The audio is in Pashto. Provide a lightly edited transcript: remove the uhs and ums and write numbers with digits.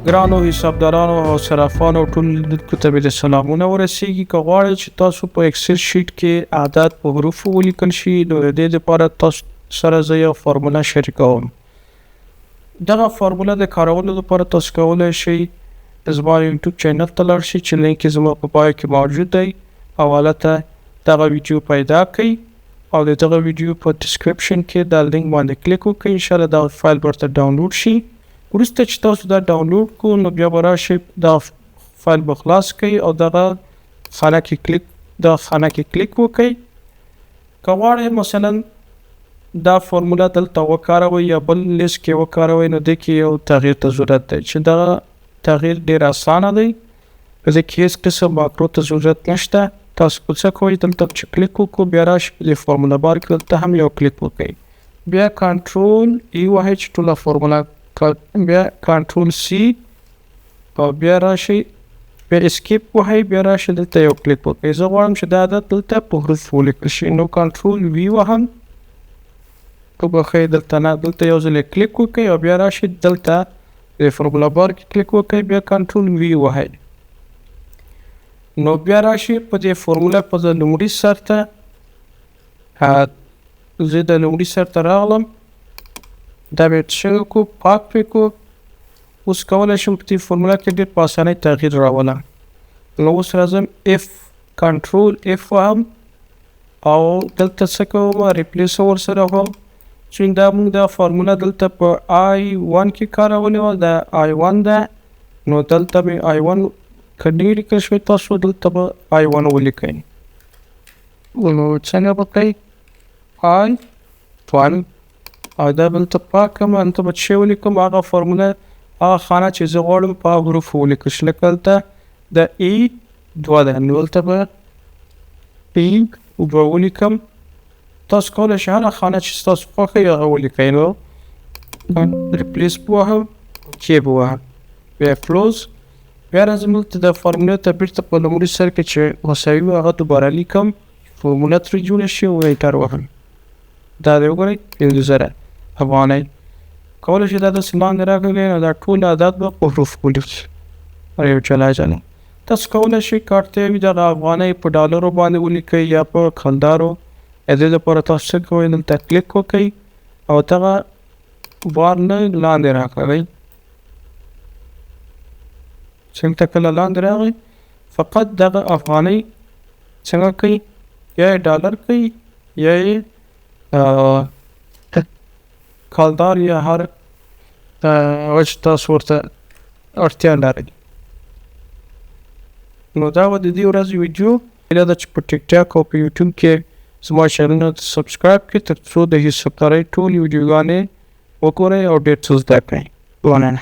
ګرانو حسابدارانو او صرافانو ټول لیدونکو ته مې د سلامونه ورسیږي. که غواړئ چې تاسو په ایکسل شیټ کې اعداد په حروفو ولیکل شي نو د دې لپاره تاسو سره زه یو فورموله شریکوم. دغه فورموله د کارولو لپاره تاسو کولی شئ زما یوټیوب چینل ته لاړ شئ چې لینک یې زما په پای کې موجود دی او هلته دغه ویډیو پیدا کړئ او د دغه ویډیو په ډسکرپشن کې دا لینک باندې کلیک وکړئ. انشاءالله دا فایل ورته ډاونلوډ شي. وروسته چې تاسو دا ډاونلوډ کو نو بیا به راشئ دا فایل به خلاص کړئ او دغه خانه کې کلیک وکړئ. که غواړئ مثلا دا فورموله دلته وکاروئ یا بل لیست کې وکاروئ نو دې کې یو تغییر ته ضرورت دی چې دغه تغییر ډېر اسانه دی. په دې کې هېڅ قسم ماکرو ته ضرورت نشته. تاسو په څه کوئ دلته چې کلیک وکړو بیا راشئ په دې فورموله بار کې دلته هم یو کلیک وکړئ. بیا کنټرول ای وهئ چې ټوله فورموله بیا کنټرول سی او بیا راشئ بیا اسکیپ وهئ بیا راشئ دلته یو کلیک وکړئ. زه غواړم چې دا عدد دلته په حروف ولیکل شي نو کنټرول وی وهم وبخئ دلته نه دلته یو ځل کلیک وکړئ او بیا راشئ دلته د فورمولا بار کې کلیک وکړئ بیا کنټرول وی وهئ نو بیا راشئ په دې فورموله په د لومړي سر ته زه د لومړي سر ته راغلم دا به څنګه کو پاک پې کو. اوس کولی شم په دې فورموله کې ډېر په اسانۍ تغییر راولم. نو اوس راځم اف کنټرول اف وهم او دلته څه کوم ریپلیس ورسره وهم چې دا موږ دا فورموله دلته په آی 1 کې کارولې وه دا آی 1 ده نو دلته به آی 1 که نه لیکل شوی تاسو دلته به آی 1 ولیکئ نو څنګه به کوئ آی 1 او دا دلته پاک کړم هلته به څه ولیکم هغه فورموله هغه خانه چې زه غواړم په هغه حروفو ولیکل شي. لکه دلته د ای 2 ده نو دلته به ای 2 ولیکم. تاسو کولی شئ هره خانه چې ستاسو خوښه وي هغه ولیکئ. نو ریپلیس به وهم کې به وهم بیا کلوز بیا راځم دلته د فورمولې ته بیرته په لومړي سر کې چې مساوي وي هغه دوباره لیکم فورموله ترې جوړه شي او انټر وهم. دا دی وګورئ 50,000 افغانۍ. کولی شئ دا داسې لاندې راکړئ نو دا ټول اعداد به په حروفو ولیکل یو جلا. تاسو کولی شئ که اړتیا وي دغه افغانۍ په ډالرو باندې ولیکئ یا په کلدارو. د دې لپاره تاسو څه کوئ دلته کلیک وکړئ او دغه بار نه لاندې راکړئ. څنګه کله لاندې راغی فقط دغه افغانۍ څنګه کوئ یا یې ډالر کوئ یا یې کلدار یا هر چې تاسو ورته اړتیا لرئ. نو دا به د دې ورځې ویډیو هیله ده چې په ټیک ټاک او په یوټیوب کې زما چینلونه ته سبسکرایب کړئ تر څو د حسابدارۍ ټولې ویډیوګانې وګورئ او ډېر څه زده کړئ. مننه.